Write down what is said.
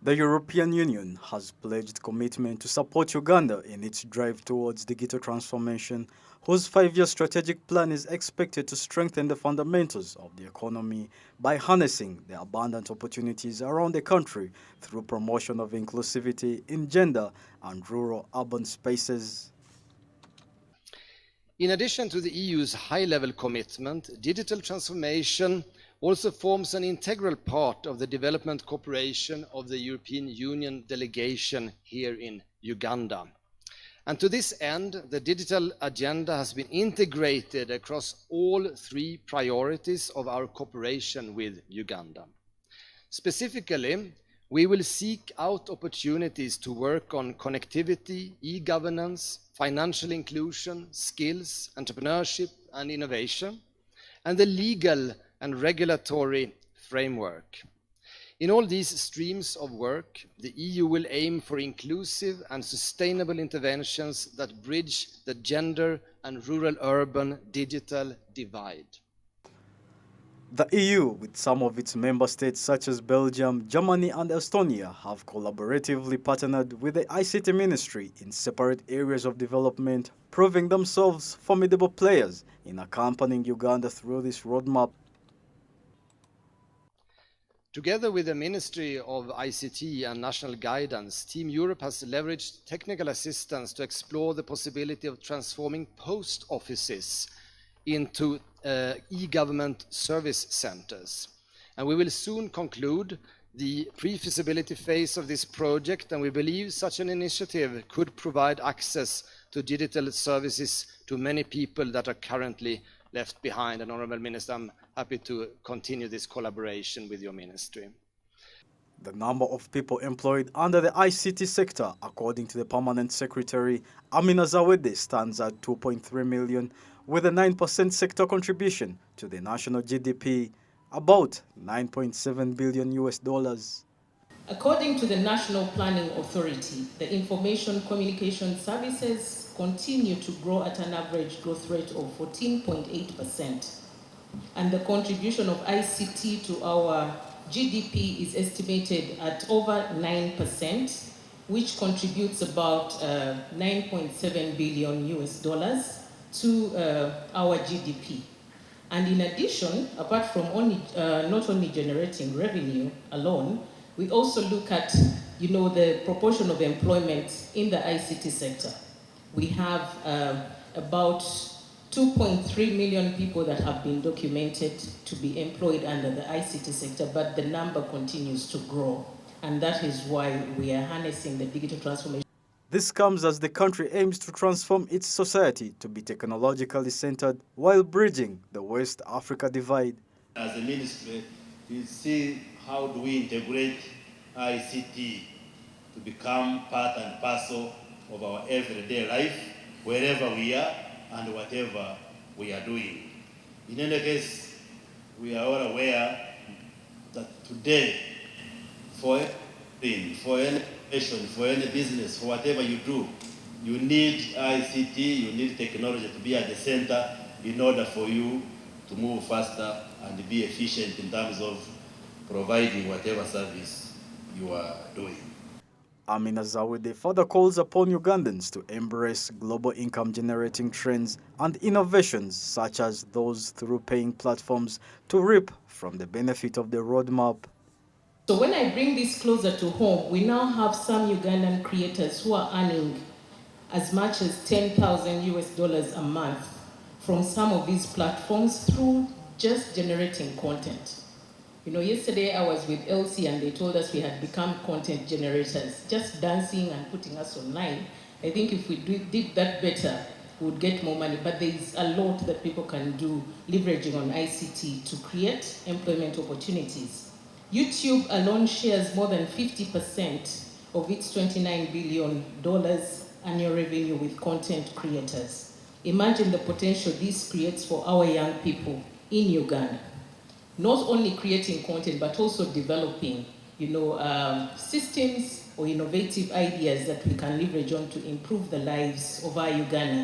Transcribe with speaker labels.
Speaker 1: The European Union has pledged commitment to support Uganda in its drive towards digital transformation, whose 5-year strategic plan is expected to strengthen the fundamentals of the economy by harnessing the abundant opportunities around the country through promotion of inclusivity in gender and rural-urban spaces.
Speaker 2: In addition to the EU's high-level commitment, digital transformation also forms an integral part of the development cooperation of the European Union delegation here in Uganda. And to this end, the digital agenda has been integrated across all 3 priorities of our cooperation with Uganda. Specifically, we will seek out opportunities to work on connectivity, e-governance, financial inclusion, skills, entrepreneurship and innovation, and the legal and regulatory framework. In all these streams of work, the EU will aim for inclusive and sustainable interventions that bridge the gender and rural-urban digital divide.
Speaker 1: The EU, with some of its member states such as Belgium, Germany and Estonia, have collaboratively partnered with the ICT Ministry in separate areas of development, proving themselves formidable players in accompanying Uganda through this roadmap.
Speaker 2: Together with the Ministry of ICT and National Guidance, Team Europe has leveraged technical assistance to explore the possibility of transforming post offices into e-government service centers. And we will soon conclude the pre-feasibility phase of this project, and we believe such an initiative could provide access to digital services to many people that are currently left behind. And Honourable Minister, I'm happy to continue this collaboration with your ministry.
Speaker 1: The number of people employed under the ICT sector, according to the Permanent Secretary Amina Zawede, stands at 2.3 million, with a 9% sector contribution to the national GDP, about $9.7 billion.
Speaker 3: According to the National Planning Authority, the information communication services continue to grow at an average growth rate of 14.8%. And the contribution of ICT to our GDP is estimated at over 9%, which contributes about $9.7 billion to our GDP. And in addition, apart from not only generating revenue alone, we also look at, the proportion of employment in the ICT sector. We have about 2.3 million people that have been documented to be employed under the ICT sector, but the number continues to grow. And that is why we are harnessing the digital transformation.
Speaker 1: This comes as the country aims to transform its society to be technologically centered while bridging the West Africa divide.
Speaker 4: As a ministry, we see how do we integrate ICT to become part and parcel of our everyday life, wherever we are and whatever we are doing. In any case, we are all aware that today, for any nation, for any business, for whatever you do, you need ICT, you need technology to be at the center in order for you to move faster and be efficient in terms of providing whatever service you are doing.
Speaker 1: Amina Zawede further calls upon Ugandans to embrace global income-generating trends and innovations such as those through paying platforms to reap from the benefit of the roadmap.
Speaker 3: So when I bring this closer to home, we now have some Ugandan creators who are earning as much as $10,000 a month from some of these platforms through just generating content. Yesterday I was with Elsie and they told us we had become content generators, just dancing and putting us online. I think if we did that better, we would get more money, but there's a lot that people can do leveraging on ICT to create employment opportunities. YouTube alone shares more than 50% of its $29 billion annual revenue with content creators. Imagine the potential this creates for our young people in Uganda. Not only creating content, but also developing, systems or innovative ideas that we can leverage on to improve the lives of our Ugandans.